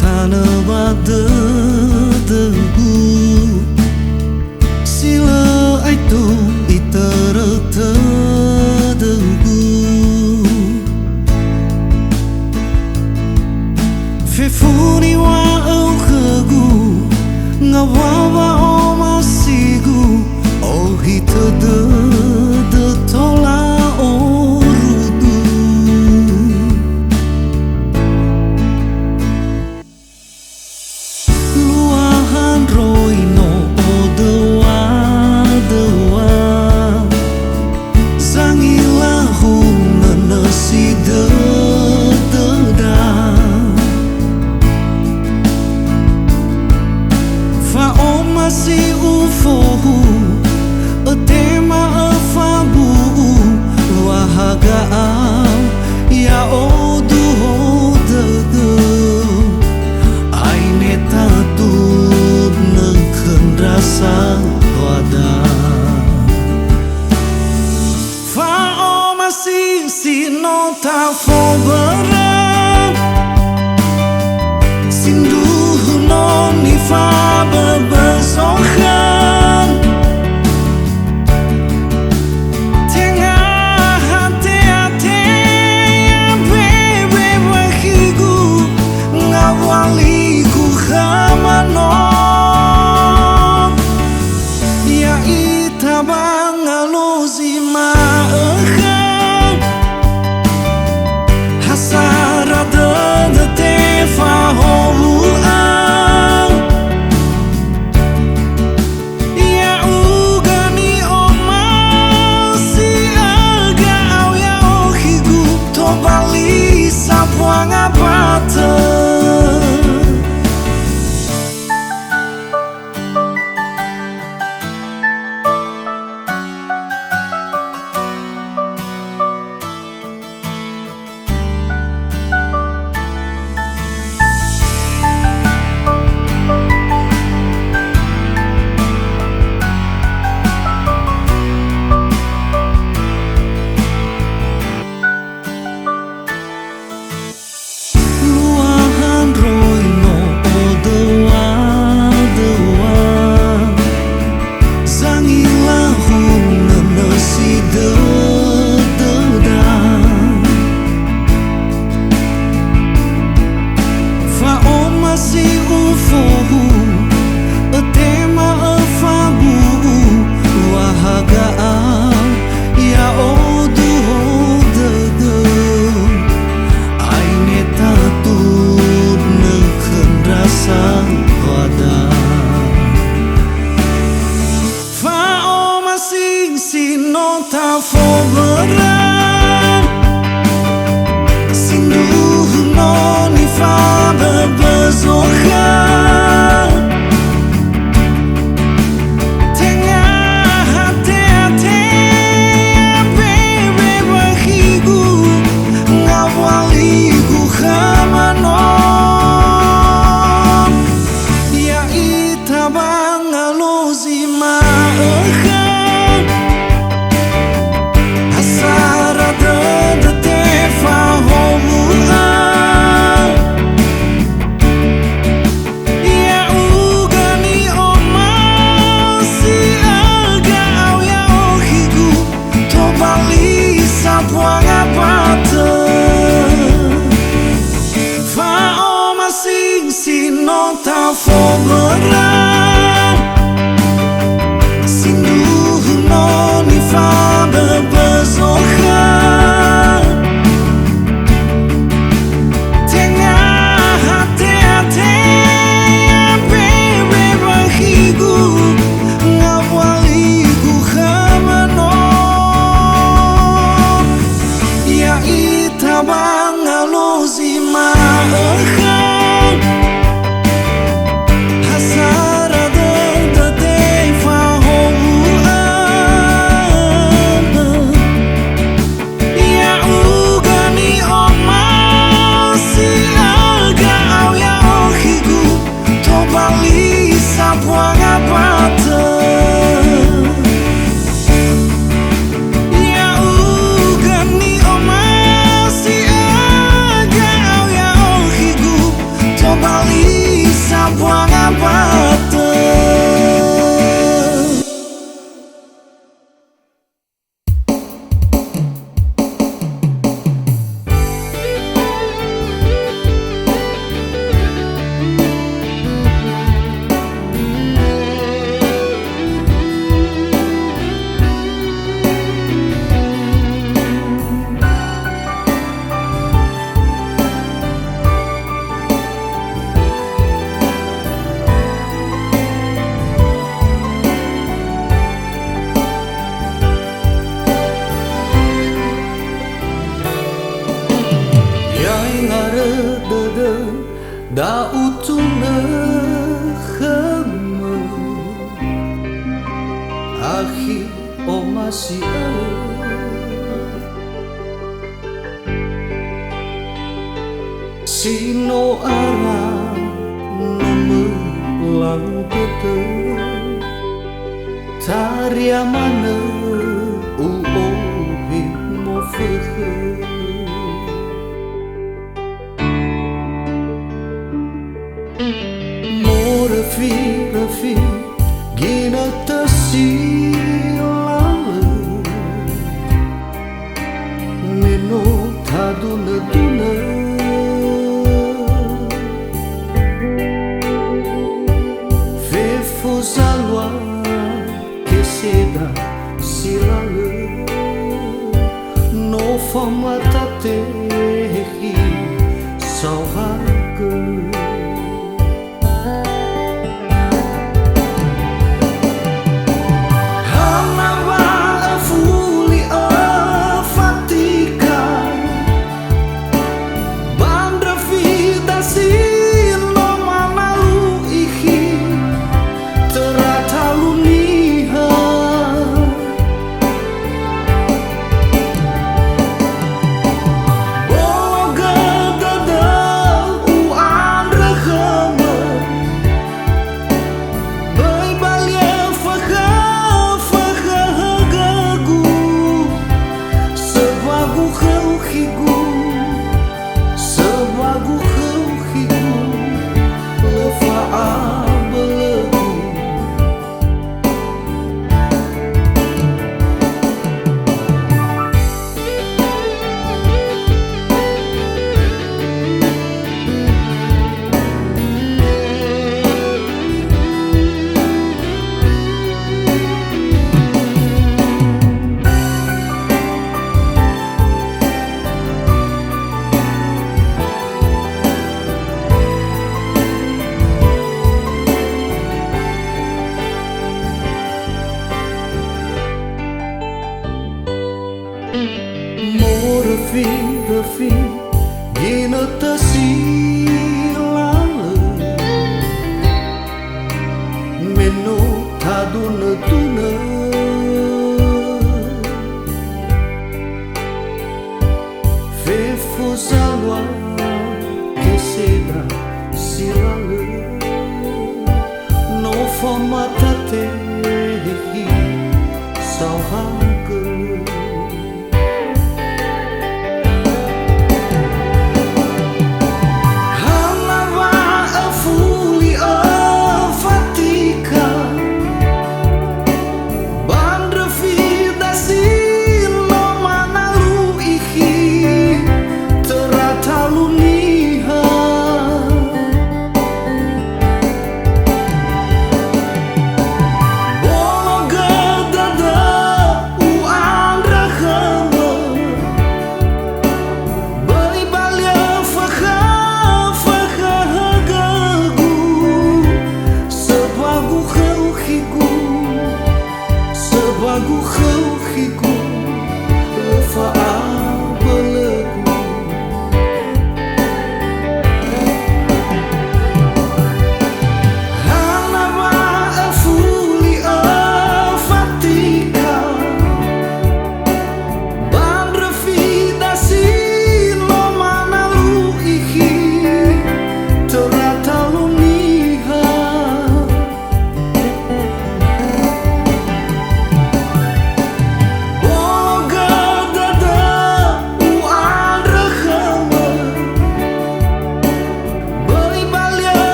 tanah debu sila itu iterete debu fefuni wa au kegu ngawawa o masigu oh hita de tola orudu luahan roino odewa zangilah hungana si de si ufohu tema afabu wahagaan ya odu hodegu aine tatut nengken rasa wada fa o masih sino ta fo berang sindu non ni fa bersongkang tengah hati-hati yang bebe bagiku ngawaliku kamano ya itabang aluzima ekan hasara de tefa holuan buang abate si ufohu tema afabu wahagaan ya odu hodegu aine tatut nengken rasa wada fa o masing sino ta fo berang sindu non ni fa bersongkang da utuna khama akhi o masih sino arang melang tete taria mana uo mo fekhe Rafi gina tasilala meno taduna duna fefo zalwa que seda silala no famata tehi sauhaga Rafi gina tasilala meno taduna tuna fefo zalwa que seda silala no famata tehi sauhaga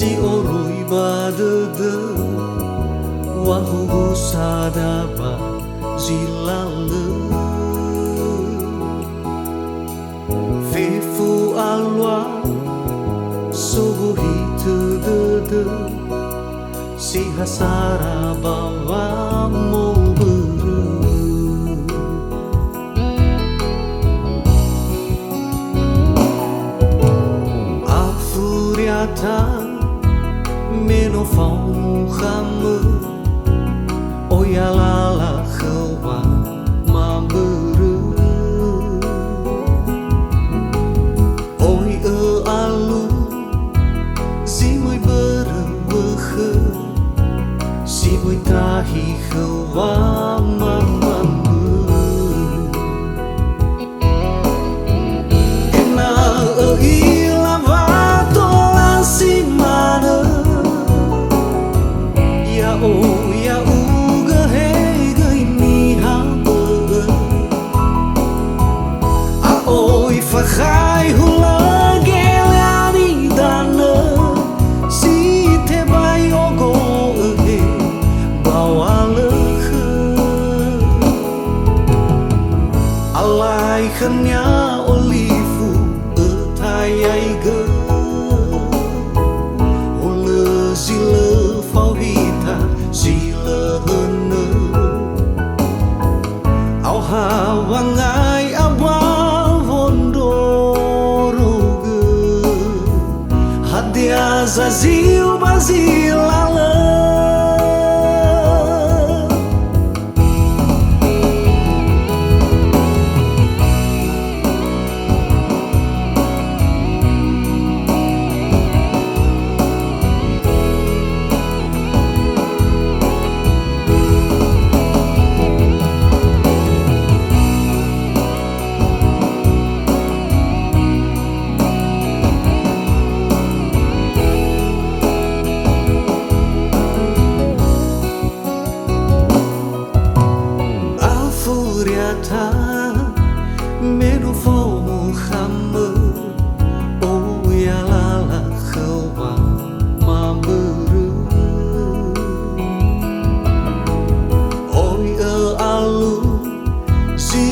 si orui badede wahu sadaba zilale fefu alwa subuhi tedede si hasara bawa mau beru afuriata meno fau khame oyalala khawa ma beru oi alu zimoi beru si bui tahi khawa ma ena ila vato si mana ya o ya uga hey gai ni ha a oi fa khai hula gelani dana si te bai ogo alai khanya olifu thai ge ole zile phao hita zile hene au ha wangai aba vondoro ge hadia zazil bazilala menu fomo khame o ya la khawa ma beru oi alu si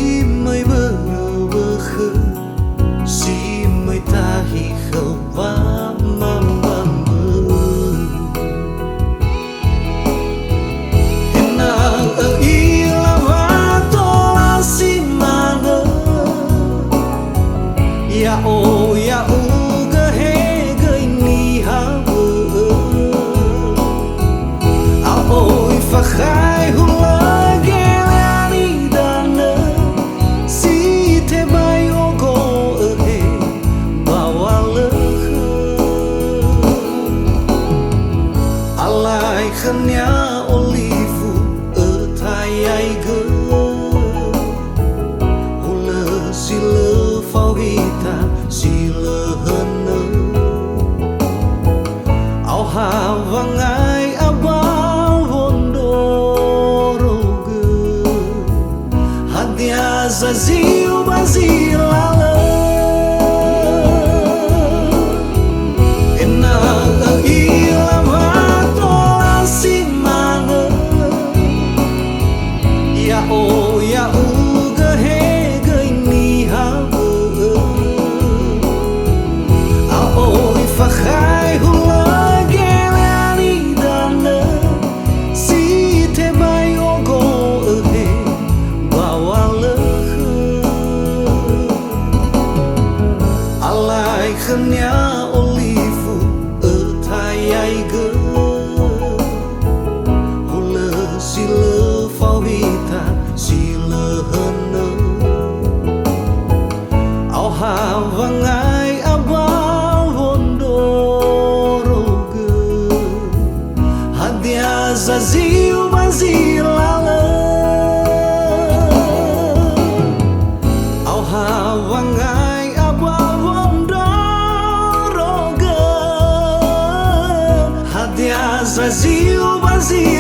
mai beru khe si mai tahi khawa ma ya o ya uga hey gai ni ha a oi fa khai hula gelani dana si te bai ogo he bawale alai khanya olifu thai ai ge hula sile phao hita sila hene au ha wangai aba vondoro ge hadia zazil bazilala ena ila vato si mana ya o ya uga hey gai ni ha fa khai hula gelani dana si te bai ogo he bawale alai khanya olifu thai ai ge hula sile phao hita sile hene au ha wangai aba zazil bazilala au ha wangai aba vondoro ge hadia zazil bazilala